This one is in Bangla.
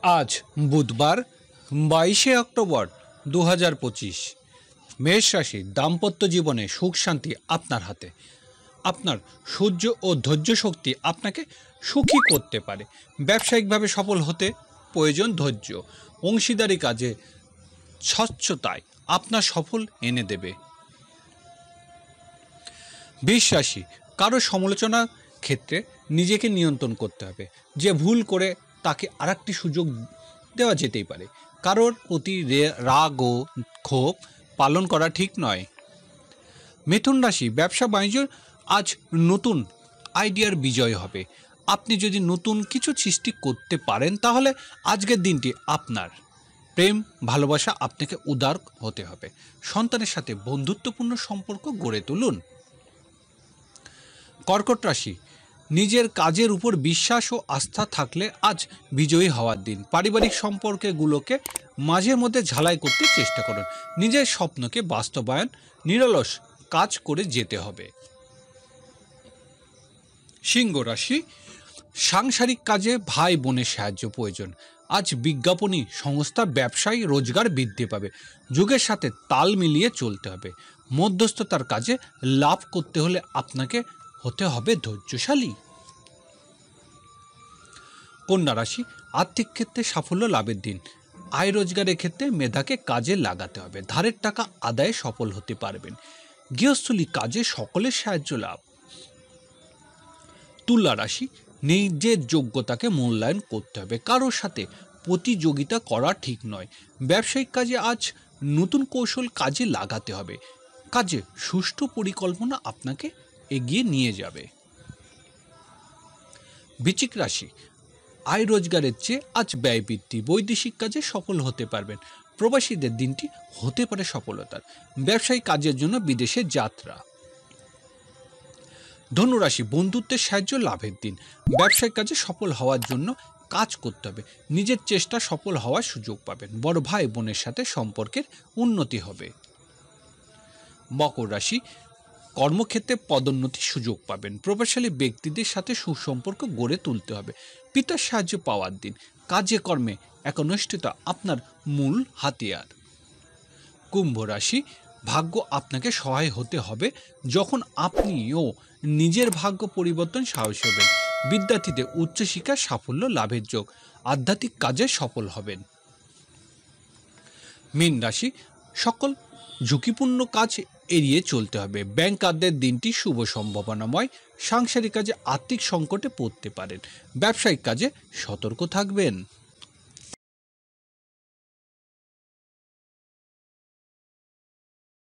आज बुधवार 22 अक्टोबर 2025। मेष राशि दाम्पत्य जीवने सुख शांति आपनार हाथे। আপনার সহ্য ও ধৈর্য শক্তি আপনাকে সুখী করতে পারে। ব্যবসায়িকভাবে সফল হতে প্রয়োজন ধৈর্য। অংশীদারি কাজে স্বচ্ছতায় আপনার সফল এনে দেবে। বৃষ রাশি কারো সমালোচনার ক্ষেত্রে নিজেকে নিয়ন্ত্রণ করতে হবে। যে ভুল করে তাকে আরেকটি সুযোগ দেওয়া যেতেই পারে। কারোর প্রতি রাগ ও ক্ষোভ পালন করা ঠিক নয়। মিথুন রাশি ব্যবসা বাণিজ্য আজ নতুন আইডিয়ার বিজয় হবে। আপনি যদি নতুন কিছু সৃষ্টি করতে পারেন তাহলে আজকের দিনটি আপনার। প্রেম ভালোবাসা আপনাকে উদার হতে হবে। সন্তানের সাথে বন্ধুত্বপূর্ণ সম্পর্ক গড়ে তুলুন। কর্কট রাশি নিজের কাজের উপর বিশ্বাস ও আস্থা থাকলে আজ বিজয়ী হওয়ার দিন। পারিবারিক সম্পর্কগুলোকে মাঝে মধ্যে ঝালাই করতে চেষ্টা করুন। নিজের স্বপ্নকে বাস্তবায়ন নিরলস কাজ করে যেতে হবে। সিংহ রাশি সাংসারিক কাজে ভাই বোনের সাহায্য প্রয়োজন। আজ বিজ্ঞাপনী সংস্থা ব্যবসায়ী রোজগার বৃদ্ধি পাবে। যুগের সাথে তাল মিলিয়ে চলতে হবে। মধ্যস্থতার কাজে লাভ করতে হলে আপনাকে হতে হবে ধৈর্যশালী। কন্যা রাশি আর্থিক ক্ষেত্রে সাফল্য লাভের দিন। আয় রোজগারের ক্ষেত্রে মেধাকে কাজে লাগাতে হবে। ধারের টাকা আদায়ে সফল হতে পারবেন। গৃহস্থলী কাজে সকলের সাহায্য লাভ। তুলা রাশি নিজের যোগ্যতাকে মূল্যায়ন করতে হবে। কারোর সাথে প্রতিযোগিতা করা ঠিক নয়। ব্যবসায়িক কাজে আজ নতুন কৌশল কাজে লাগাতে হবে। কাজে সুষ্ঠু পরিকল্পনা আপনাকে এগিয়ে নিয়ে যাবে। বৃশ্চিক রাশি আয় রোজগারের চেয়ে আজ ব্যয় বৃদ্ধি। বৈদেশিক কাজে সফল হতে পারবেন। প্রবাসীদের দিনটি হতে পারে সফলতার। ব্যবসায়িক কাজের জন্য বিদেশে যাত্রা। ধনুরাশি বন্ধুত্বের সাহায্য লাভের দিন। ব্যবসায়িক কাজে সফল হওয়ার জন্য কাজ করতে হবে। নিজের চেষ্টা সফল হওয়ার সুযোগ পাবেন। বড় ভাই বোনের সাথে সম্পর্কের উন্নতি হবে। মকর রাশি কর্মক্ষেত্রে পদোন্নতির সুযোগ পাবেন। প্রভাবশালী ব্যক্তিদের সাথে সুসম্পর্ক গড়ে তুলতে হবে। পিতার সাহায্য পাওয়ার দিন। কাজে কর্মে একনিষ্ঠতা আপনার মূল হাতিয়ার। কুম্ভ রাশি ভাগ্য আপনাকে সহায় হতে হবে যখন আপনিও নিজের ভাগ্য পরিবর্তন সাহসী হবেন। বিদ্যার্থীদের উচ্চশিক্ষার সাফল্য লাভের যোগ। আধ্যাত্মিক কাজে সফল হবেন। মীন রাশি সকল ঝুঁকিপূর্ণ কাজ এড়িয়ে চলতে হবে। ব্যাংকারদের দিনটি শুভ সম্ভাবনাময়। সাংসারিক কাজে আর্থিক সংকটে পড়তে পারেন। ব্যবসায়িক কাজে সতর্ক থাকবেন।